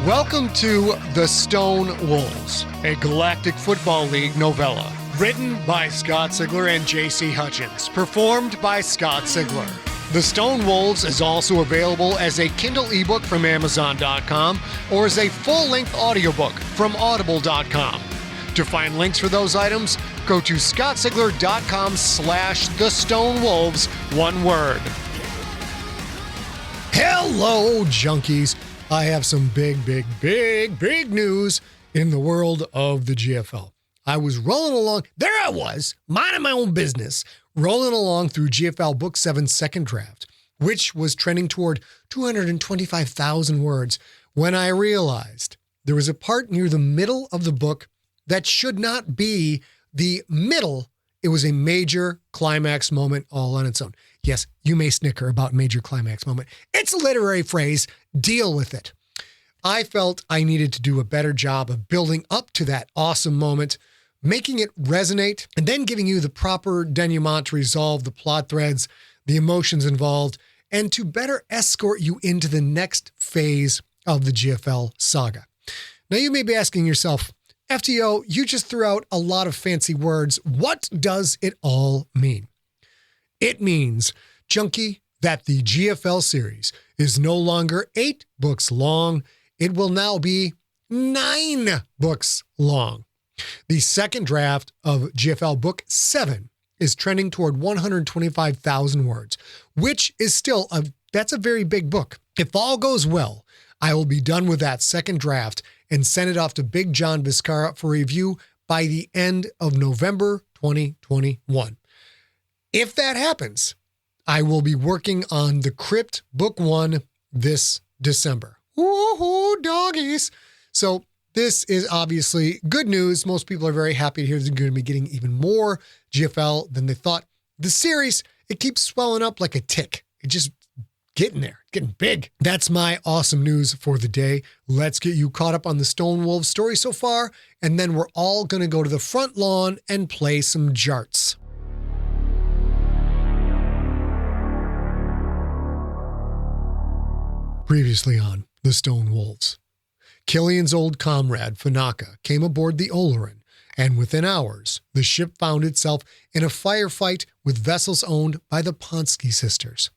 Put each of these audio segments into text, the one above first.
Welcome to The Stone Wolves, a Galactic Football League novella. Written by Scott Sigler and J.C. Hutchins. Performed by Scott Sigler. The Stone Wolves is also available as a Kindle ebook from Amazon.com or as a full-length audiobook from Audible.com. To find links for those items, go to scottsigler.com/thestonewolves, one word. Hello, junkies. I have some big news in the world of the GFL. I was rolling along. There I was, minding my own business, rolling along through GFL Book 7's second draft, which was trending toward 225,000 words, when I realized there was a part near the middle of the book that should not be the middle. It was a major climax moment all on its own. Yes, you may snicker about major climax moment. It's a literary phrase. Deal with it. I felt I needed to do a better job of building up to that awesome moment, making it resonate, and then giving you the proper denouement to resolve the plot threads, the emotions involved, and to better escort you into the next phase of the GFL saga. Now, you may be asking yourself, FTO, you just threw out a lot of fancy words. What does it all mean? It means, junkie, that the GFL series is no longer 8 books long. It will now be 9 books long. The second draft of GFL Book 7 is trending toward 125,000 words, which is still that's a very big book. If all goes well, I will be done with that second draft and send it off to Big John Vizcarra for review by the end of November 2021. If that happens, I will be working on The Crypt Book 1 this December. Woohoo, doggies! So this is obviously good news. Most people are very happy to hear they're going to be getting even more GFL than they thought. The series, it keeps swelling up like a tick. It just getting there, getting big. That's my awesome news for the day. Let's get you caught up on the Stone Wolves story so far, and then we're all going to go to the front lawn and play some jarts. Previously on The Stone Wolves. Cillian's old comrade, Fanaka, came aboard the Olorun, and within hours, the ship found itself in a firefight with vessels owned by the Pontski Sisters.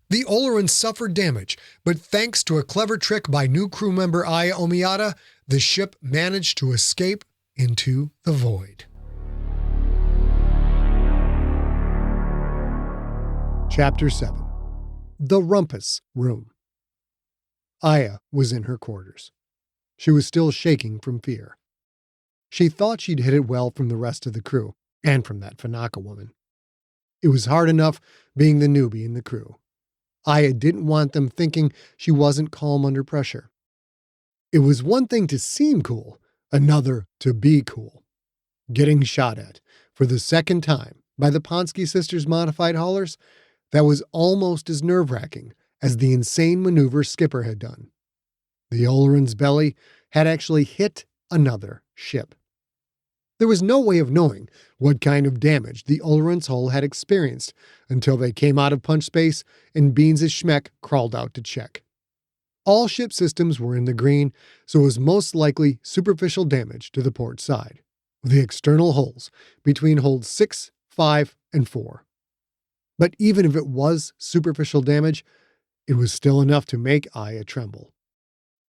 The Olorun suffered damage, but thanks to a clever trick by new crew member Aya Omiatta, the ship managed to escape into the void. Chapter 7. The Rumpus Room. Aya was in her quarters. She was still shaking from fear. She thought she'd hid it well from the rest of the crew, and from that Fanaka woman. It was hard enough being the newbie in the crew. Aya didn't want them thinking she wasn't calm under pressure. It was one thing to seem cool, another to be cool. Getting shot at, for the second time, by the Pontski Sisters modified haulers, that was almost as nerve-wracking as the insane maneuver Skipper had done. The Olorun's belly had actually hit another ship. There was no way of knowing what kind of damage the Olorun's hull had experienced until they came out of punch space and Beans' Schmeck crawled out to check. All ship systems were in the green, so it was most likely superficial damage to the port side, the external hulls between holds 6, 5, and 4. But even if it was superficial damage, it was still enough to make Aya tremble.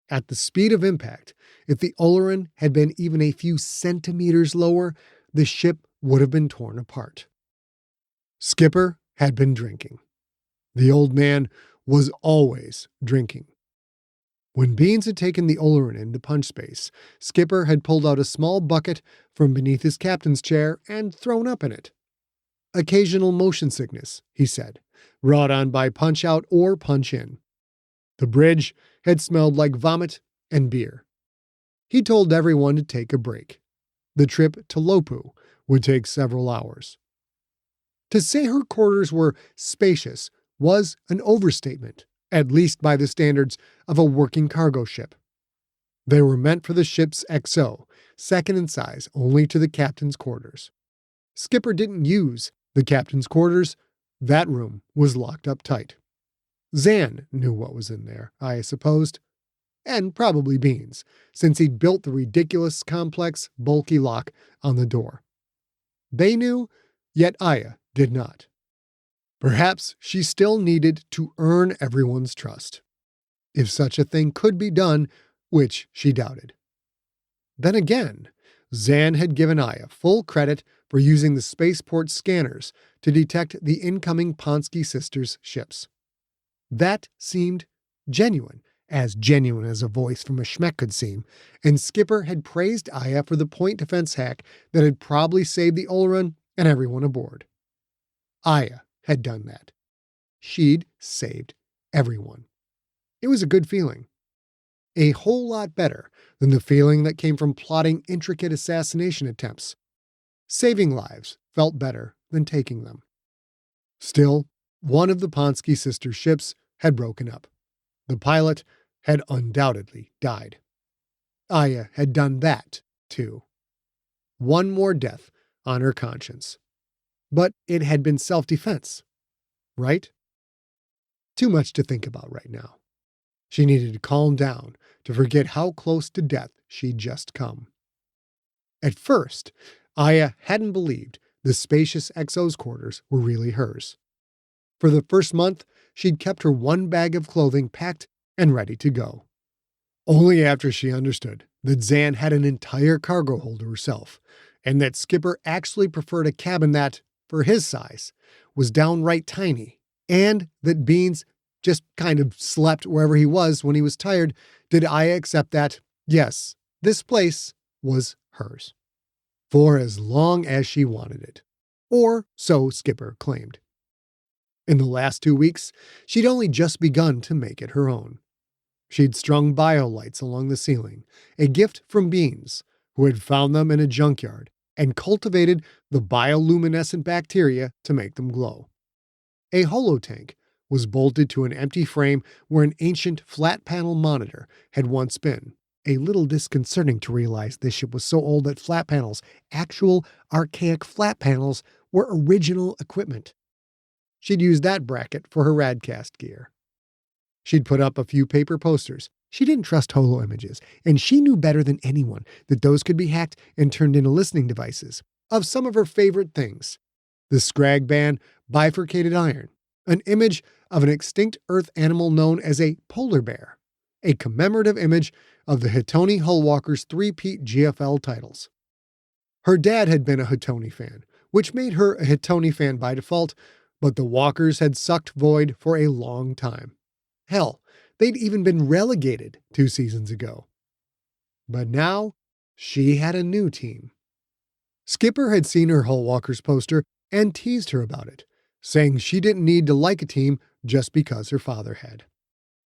At the speed of impact, if the Olorun had been even a few centimeters lower, the ship would have been torn apart. Skipper had been drinking. The old man was always drinking. When Beans had taken the Olorun into punch space, Skipper had pulled out a small bucket from beneath his captain's chair and thrown up in it. Occasional motion sickness, he said, brought on by punch out or punch in. The bridge had smelled like vomit and beer. He told everyone to take a break. The trip to Lopu would take several hours. To say her quarters were spacious was an overstatement, at least by the standards of a working cargo ship. They were meant for the ship's XO, second in size only to the captain's quarters. Skipper didn't use the captain's quarters. That room was locked up tight. Zan knew what was in there, I supposed. and probably Beans, since he'd built the ridiculous, complex, bulky lock on the door. They knew, yet Aya did not. Perhaps she still needed to earn everyone's trust, if such a thing could be done, which she doubted. Then again, Zan had given Aya full credit for using the spaceport scanners to detect the incoming Pontski Sisters ships. That seemed genuine as a voice from a Schmeck could seem, and Skipper had praised Aya for the point defense hack that had probably saved the Olorun and everyone aboard. Aya had done that. She'd saved everyone. It was a good feeling. A whole lot better than the feeling that came from plotting intricate assassination attempts. Saving lives felt better than taking them. Still, one of the Pontski Sisters' ships had broken up. The pilot had undoubtedly died. Aya had done that, too. One more death on her conscience. But it had been self-defense, right? Too much to think about right now. She needed to calm down to forget how close to death she'd just come. At first, Aya hadn't believed the spacious Exos Quarters were really hers. For the first month, she'd kept her one bag of clothing packed and ready to go. Only after she understood that Zan had an entire cargo hold to herself, and that Skipper actually preferred a cabin that, for his size, was downright tiny, and that Beans just kind of slept wherever he was when he was tired, did Aya accept that, yes, this place was hers. For as long as she wanted it. Or so Skipper claimed. In the last 2 weeks, she'd only just begun to make it her own. She'd strung biolights along the ceiling, a gift from Beans, who had found them in a junkyard, and cultivated the bioluminescent bacteria to make them glow. A holotank was bolted to an empty frame where an ancient flat-panel monitor had once been. A little disconcerting to realize this ship was so old that flat panels, actual archaic flat panels, were original equipment. She'd used that bracket for her radcast gear. She'd put up a few paper posters. She didn't trust holo images, and she knew better than anyone that those could be hacked and turned into listening devices of some of her favorite things. The Scrag Band bifurcated iron, an image of an extinct Earth animal known as a polar bear, a commemorative image of the Hittoni Hullwalkers' three-peat GFL titles. Her dad had been a Hittoni fan, which made her a Hittoni fan by default, but the Walkers had sucked void for a long time. Hell, they'd even been relegated 2 seasons ago. But now, she had a new team. Skipper had seen her Hullwalkers poster and teased her about it, saying she didn't need to like a team just because her father had.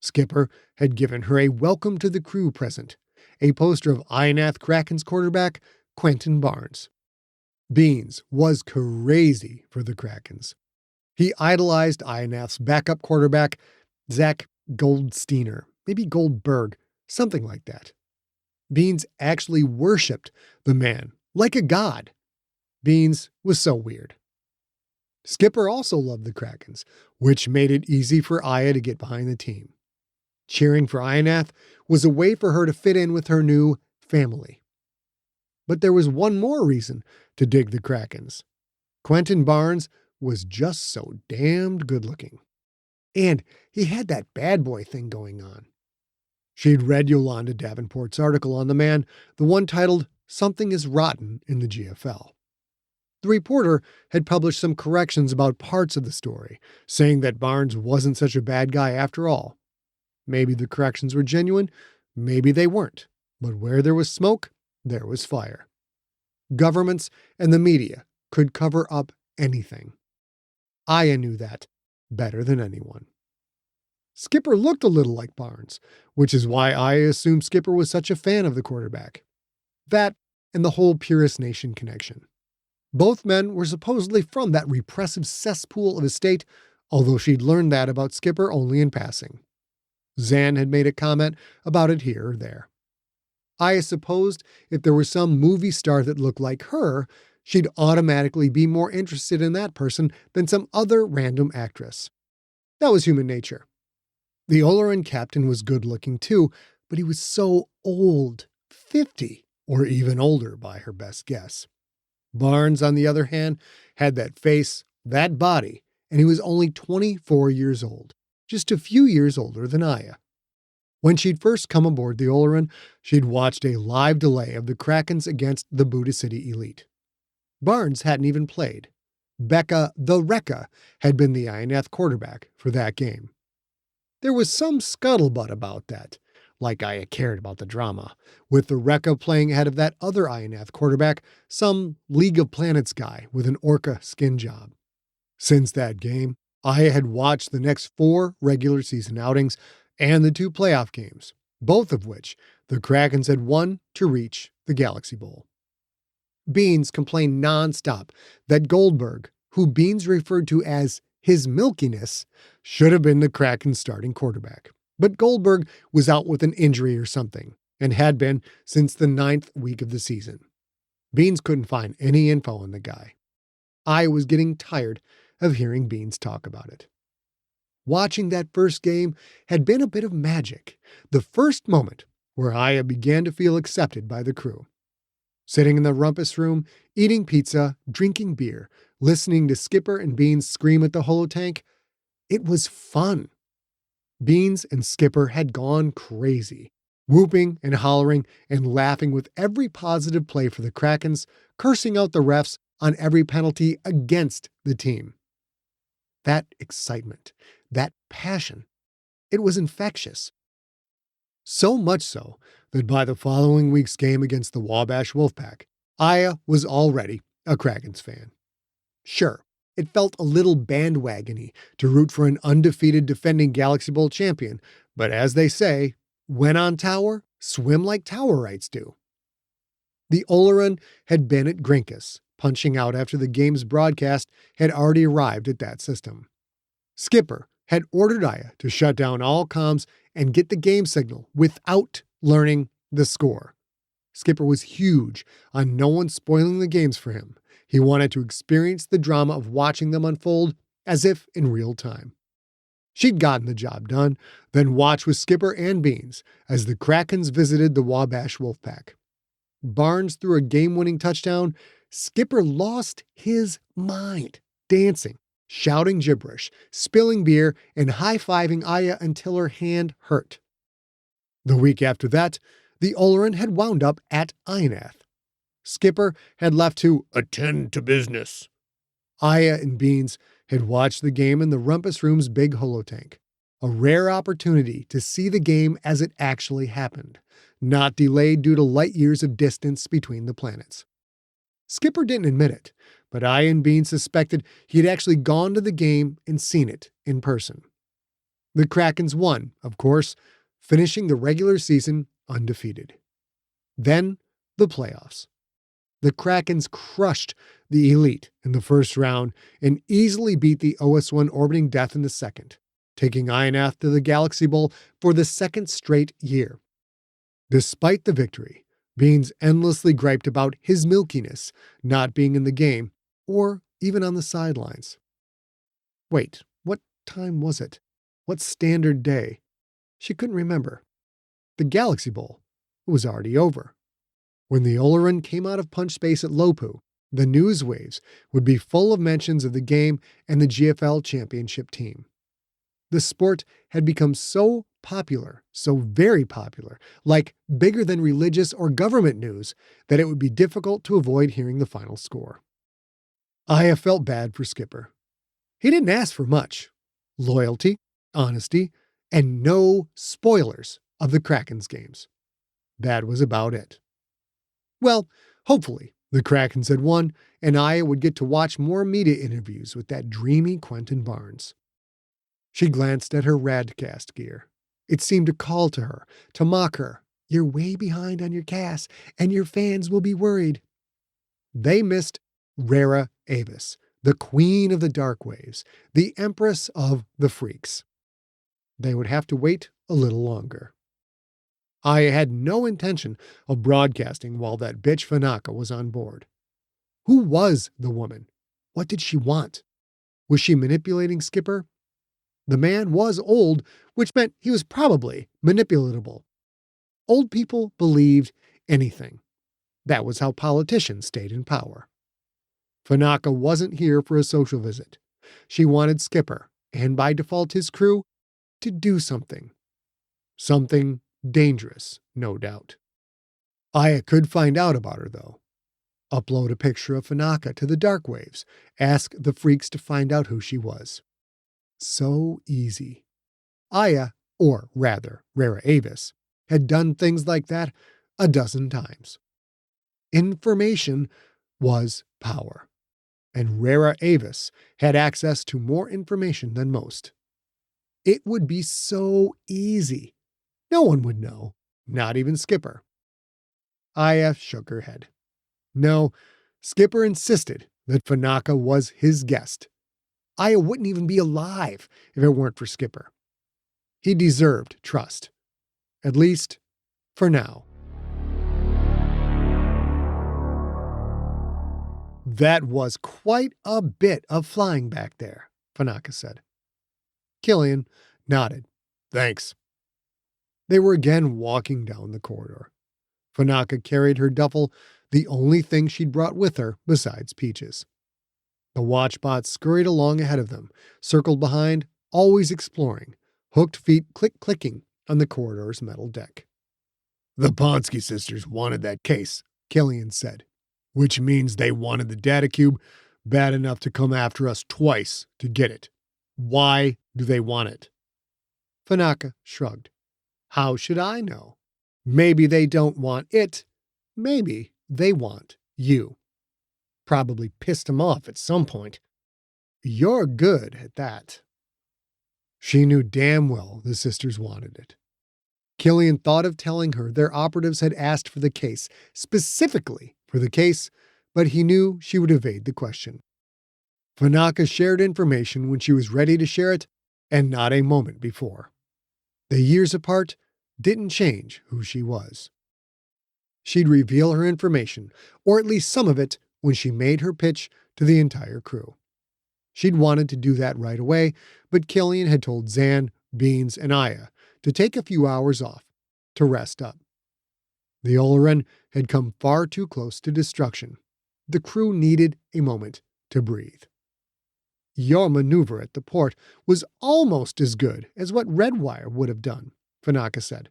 Skipper had given her a welcome to the crew present, a poster of Ionath Kraken's quarterback, Quentin Barnes. Beans was crazy for the Krakens. He idolized Ionath's backup quarterback, Zach Goldsteiner, maybe Goldberg, something like that. Beans actually worshipped the man like a god. Beans was so weird. Skipper also loved the Krakens, which made it easy for Aya to get behind the team. Cheering for Ionath was a way for her to fit in with her new family. But there was one more reason to dig the Krakens. Quentin Barnes was just so damned good-looking. And he had that bad boy thing going on. She'd read Yolanda Davenport's article on the man, the one titled, "Something is Rotten in the GFL." The reporter had published some corrections about parts of the story, saying that Barnes wasn't such a bad guy after all. Maybe the corrections were genuine, maybe they weren't. But where there was smoke, there was fire. Governments and the media could cover up anything. Aya knew that better than anyone. Skipper looked a little like Barnes, which is why Aya assumed Skipper was such a fan of the quarterback. That and the whole Purist Nation connection. Both men were supposedly from that repressive cesspool of a state, although she'd learned that about Skipper only in passing. Zan had made a comment about it here or there. Aya supposed if there was some movie star that looked like her, she'd automatically be more interested in that person than some other random actress. That was human nature. The Olorun captain was good-looking too, but he was so old, 50 or even older by her best guess. Barnes, on the other hand, had that face, that body, and he was only 24 years old, just a few years older than Aya. When she'd first come aboard the Olorun, she'd watched a live delay of the Krakens against the Buddha City Elite. Barnes hadn't even played. Becca the Rekka had been the Ionath quarterback for that game. There was some scuttlebutt about that, like Aya cared about the drama, with the Rekka playing ahead of that other Ionath quarterback, some League of Planets guy with an orca skin job. Since that game, Aya had watched the next 4 regular season outings and the 2 playoff games, both of which the Krakens had won to reach the Galaxy Bowl. Beans complained nonstop that Goldberg, who Beans referred to as his milkiness, should have been the Kraken's starting quarterback. But Goldberg was out with an injury or something, and had been since the 9th week of the season. Beans couldn't find any info on the guy. I was getting tired of hearing Beans talk about it. Watching that first game had been a bit of magic, the first moment where Aya began to feel accepted by the crew. Sitting in the Rumpus Room, eating pizza, drinking beer, listening to Skipper and Beans scream at the holotank, it was fun. Beans and Skipper had gone crazy, whooping and hollering and laughing with every positive play for the Krakens, cursing out the refs on every penalty against the team. That excitement, that passion, it was infectious. So much so that by the following week's game against the Wabash Wolfpack, Aya was already a Krakens fan. Sure, it felt a little bandwagony to root for an undefeated defending Galaxy Bowl champion, but as they say, when on tower, swim like towerites do. The Olorun had been at Grinkus, punching out after the game's broadcast had already arrived at that system. Skipper had ordered Aya to shut down all comms and get the game signal without learning the score. Skipper was huge on no one spoiling the games for him. He wanted to experience the drama of watching them unfold as if in real time. She'd gotten the job done, then watched with Skipper and Beans as the Krakens visited the Wabash Wolfpack. Barnes threw a game-winning touchdown. Skipper lost his mind, dancing, shouting gibberish, spilling beer, and high-fiving Aya until her hand hurt. The week after that, the Olorun had wound up at Ionath. Skipper had left to attend to business. Aya and Beans had watched the game in the Rumpus Room's big holotank, a rare opportunity to see the game as it actually happened, not delayed due to light years of distance between the planets. Skipper didn't admit it, but Aya and Beans suspected he had actually gone to the game and seen it in person. The Krakens won, of course, finishing the regular season undefeated. Then, the playoffs. The Krakens crushed the Elite in the first round and easily beat the OS1 orbiting Death in the second, taking Ionath to the Galaxy Bowl for the second straight year. Despite the victory, Beans endlessly griped about his milkiness not being in the game or even on the sidelines. Wait, what time was it? What standard day? She couldn't remember. The Galaxy Bowl was already over. When the Olorun came out of punch space at Lopu, the news waves would be full of mentions of the game and the GFL championship team. The sport had become so popular, so very popular, like bigger than religious or government news, that it would be difficult to avoid hearing the final score. Aya felt bad for Skipper. He didn't ask for much. Loyalty, honesty, and no spoilers of the Krakens games. That was about it. Well, hopefully, the Krakens had won, and Aya would get to watch more media interviews with that dreamy Quentin Barnes. She glanced at her Radcast gear. It seemed to call to her, to mock her. You're way behind on your cast, and your fans will be worried. They missed Rara Avis, the queen of the dark waves, the empress of the freaks. They would have to wait a little longer. Aya had no intention of broadcasting while that bitch Fanaka was on board. Who was the woman? What did she want? Was she manipulating Skipper? The man was old, which meant he was probably manipulatable. Old people believed anything. That was how politicians stayed in power. Fanaka wasn't here for a social visit. She wanted Skipper, and by default his crew, to do something. Something dangerous, no doubt. Aya could find out about her, though. Upload a picture of Fanaka to the dark waves. Ask the freaks to find out who she was. So easy. Aya, or rather, Rara Avis, had done things like that a dozen times. Information was power, and Rara Avis had access to more information than most. It would be so easy. No one would know, not even Skipper. Aya shook her head. No, Skipper insisted that Fanaka was his guest. Aya wouldn't even be alive if it weren't for Skipper. He deserved trust. At least, for now. That was quite a bit of flying back there, Fanaka said. Cillian nodded. Thanks. They were again walking down the corridor. Fanaka carried her duffel, the only thing she'd brought with her besides peaches. The watchbot scurried along ahead of them, circled behind, always exploring, hooked feet click-clicking on the corridor's metal deck. The Pontski Sisters wanted that case, Cillian said, which means they wanted the data cube bad enough to come after us twice to get it. Why do they want it? Fanaka shrugged. How should I know? Maybe they don't want it. Maybe they want you. Probably pissed him off at some point. You're good at that. She knew damn well the sisters wanted it. Cillian thought of telling her their operatives had asked for the case, specifically for the case, but he knew she would evade the question. Fanaka shared information when she was ready to share it, and not a moment before. The years apart didn't change who she was. She'd reveal her information, or at least some of it, when she made her pitch to the entire crew. She'd wanted to do that right away, but Cillian had told Zan, Beans, and Aya to take a few hours off, to rest up. The Olorun had come far too close to destruction. The crew needed a moment to breathe. Your maneuver at the port was almost as good as what Redwire would have done, Fanaka said.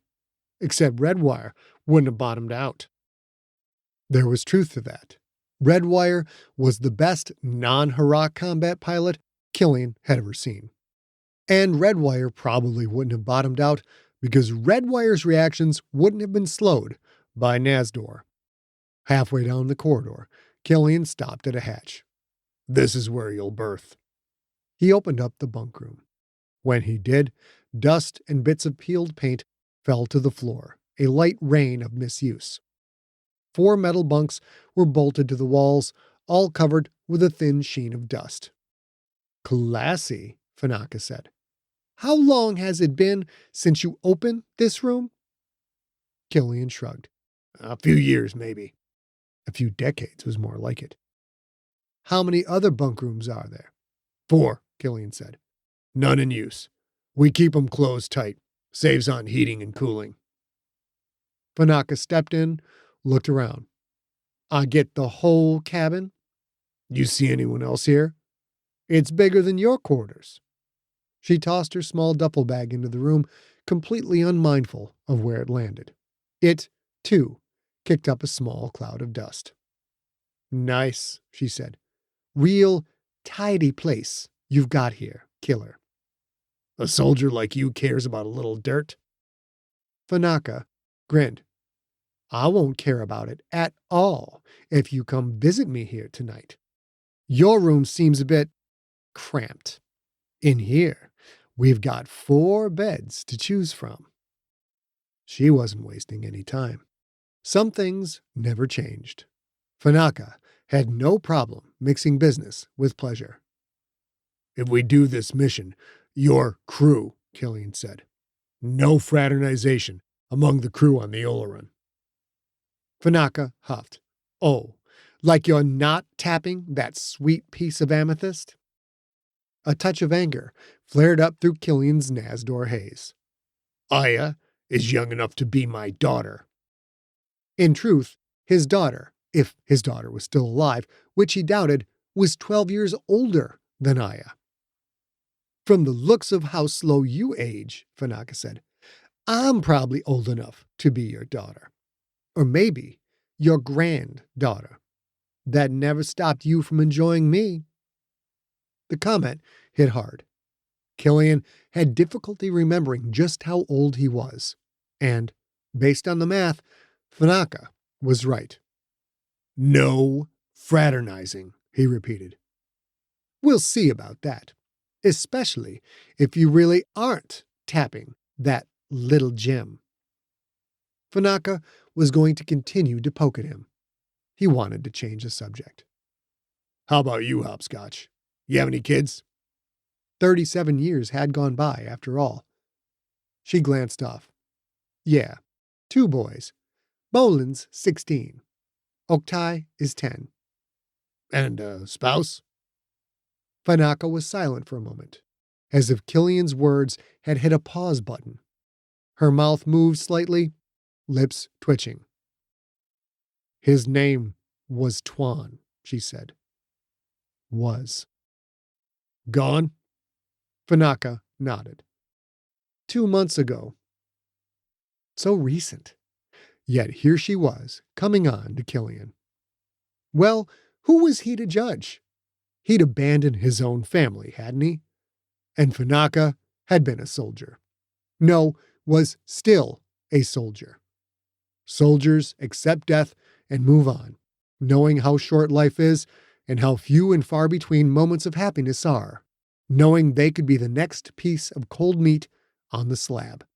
Except Redwire wouldn't have bottomed out. There was truth to that. Redwire was the best non-Harak combat pilot Cillian had ever seen. And Redwire probably wouldn't have bottomed out because Redwire's reactions wouldn't have been slowed by Nasdor. Halfway down the corridor, Cillian stopped at a hatch. This is where you'll berth. He opened up the bunk room. When he did, dust and bits of peeled paint fell to the floor, a light rain of misuse. 4 metal bunks were bolted to the walls, all covered with a thin sheen of dust. Classy, Fanaka said. How long has it been since you opened this room? Cillian shrugged. A few years, maybe. A few decades was more like it. How many other bunk rooms are there? 4, Cillian said. None in use. We keep them closed tight. Saves on heating and cooling. Fanaka stepped in, looked around. I get the whole cabin? You see anyone else here? It's bigger than your quarters. She tossed her small duffel bag into the room, completely unmindful of where it landed. It, too, kicked up a small cloud of dust. Nice, she said. Real, tidy place you've got here, killer. A soldier like you cares about a little dirt? Fanaka grinned. I won't care about it at all if you come visit me here tonight. Your room seems a bit cramped. In here, we've got 4 beds to choose from. She wasn't wasting any time. Some things never changed. Fanaka had no problem mixing business with pleasure. If we do this mission, your crew, Cillian said. No fraternization among the crew on the Olorun. Fanaka huffed. Oh, like you're not tapping that sweet piece of amethyst? A touch of anger flared up through Cillian's Nasdor haze. Aya, is young enough to be my daughter." In truth, his daughter, if his daughter was still alive, which he doubted, was 12 years older than Aya. "From the looks of how slow you age," Fanaka said, "I'm probably old enough to be your daughter. Or maybe your granddaughter. That never stopped you from enjoying me." The comment hit hard. Cillian had difficulty remembering just how old he was. And, based on the math, Fanaka was right. "No fraternizing," he repeated. "We'll see about that. Especially if you really aren't tapping that little gem." Fanaka was going to continue to poke at him. He wanted to change the subject. "How about you, Hopscotch? You have any kids?" 37 years had gone by, after all. She glanced off. "Yeah, 2 boys. Bolin's 16. Oktai is 10. "And a spouse?" Fanaka was silent for a moment, as if Cillian's words had hit a pause button. Her mouth moved slightly, lips twitching. "His name was Tuan," she said. "Was." "Gone?" Fanaka nodded. 2 months ago. So recent. Yet here she was, coming on to Cillian. Well, who was he to judge? He'd abandoned his own family, hadn't he? And Fanaka had been a soldier. No, was still a soldier. Soldiers accept death and move on, knowing how short life is and how few and far between moments of happiness are, knowing they could be the next piece of cold meat on the slab.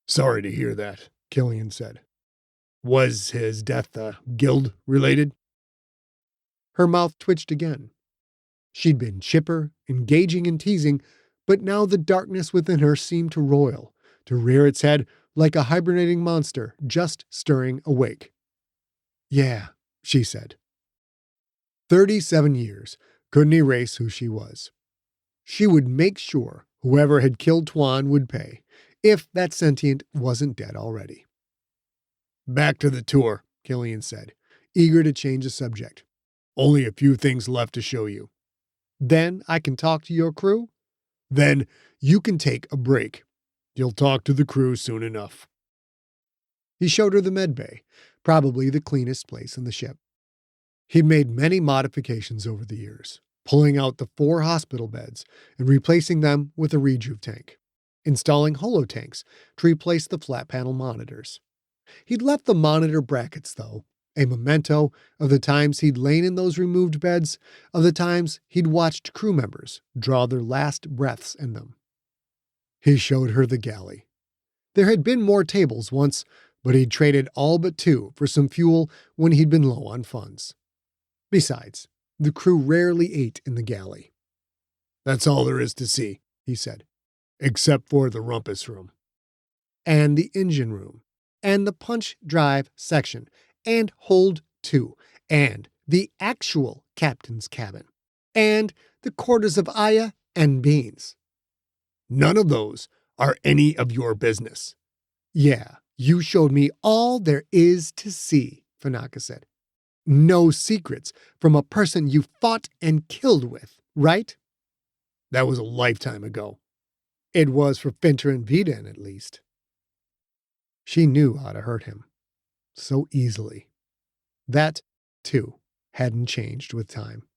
"Sorry to hear that," Cillian said. "Was his death guild-related?" Her mouth twitched again. She'd been chipper, engaging and teasing, but now the darkness within her seemed to roil, to rear its head like a hibernating monster just stirring awake. "Yeah," she said. 37 years couldn't erase who she was. She would make sure whoever had killed Tuan would pay, if that sentient wasn't dead already. "Back to the tour," Cillian said, eager to change the subject. "Only a few things left to show you." "Then I can talk to your crew?" "Then you can take a break. You'll talk to the crew soon enough." He showed her the medbay, probably the cleanest place in the ship. He'd made many modifications over the years, pulling out the 4 hospital beds and replacing them with a rejuve tank, installing holotanks to replace the flat panel monitors. He'd left the monitor brackets, though, a memento of the times he'd lain in those removed beds, of the times he'd watched crew members draw their last breaths in them. He showed her the galley. There had been more tables once, but he'd traded all but 2 for some fuel when he'd been low on funds. Besides, the crew rarely ate in the galley. "That's all there is to see," he said, "except for the Rumpus Room. And the engine room, and the punch drive section, and hold 2, and the actual captain's cabin, and the quarters of Aya and Beans." "None of those are any of your business." "Yeah, you showed me all there is to see," Fanaka said. "No secrets from a person you fought and killed with, right?" "That was a lifetime ago." "It was for Finter and Viden, at least." She knew how to hurt him. So easily. That, too, hadn't changed with time.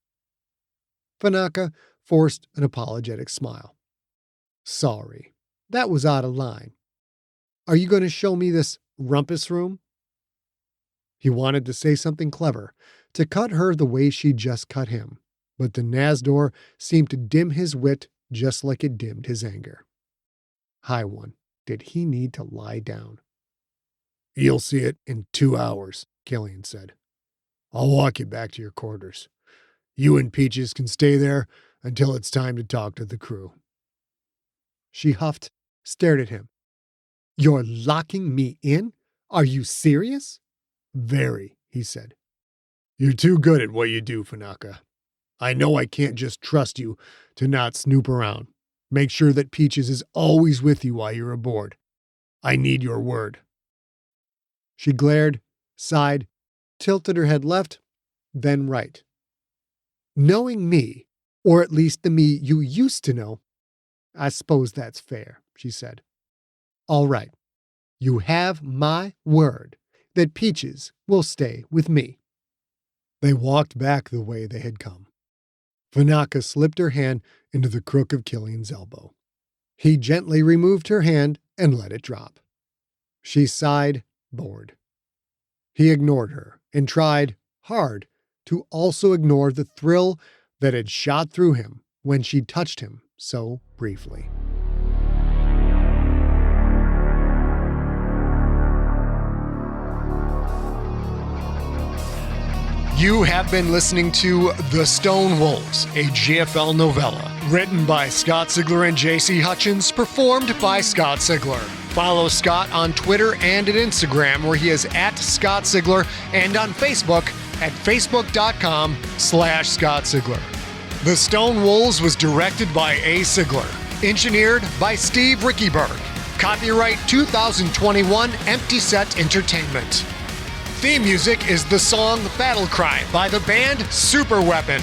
Fanaka forced an apologetic smile. "Sorry, that was out of line. Are you going to show me this Rumpus Room?" He wanted to say something clever, to cut her the way she'd just cut him, but the Nazdor seemed to dim his wit just like it dimmed his anger. High One, did he need to lie down? "You'll see it in 2 hours, Cillian said. "I'll walk you back to your quarters. You and Peaches can stay there until it's time to talk to the crew." She huffed, stared at him. "You're locking me in? Are you serious?" "Very," he said. "You're too good at what you do, Fanaka. I know I can't just trust you to not snoop around. Make sure that Peaches is always with you while you're aboard. I need your word. She glared, sighed, tilted her head left, then right. Knowing me, or at least the me you used to know, I suppose that's fair, she said. All right. You have my word that Peaches will stay with me. They walked back the way they had come. Fanaka slipped her hand into the crook of Cillian's elbow. He gently removed her hand and let it drop. She sighed, bored. He ignored her and tried, hard, to also ignore the thrill that had shot through him when she touched him so briefly. You have been listening to The Stone Wolves, a GFL novella, written by Scott Sigler and J.C. Hutchins, performed by Scott Sigler. Follow Scott on Twitter and at Instagram, where he is at Scott Sigler, and on Facebook at facebook.com/Scott Sigler. The Stone Wolves was directed by A. Sigler, engineered by Steve Riekeberg. Copyright 2021 Empty Set Entertainment. Theme music is the song Battle Cry by the band Super Weapon.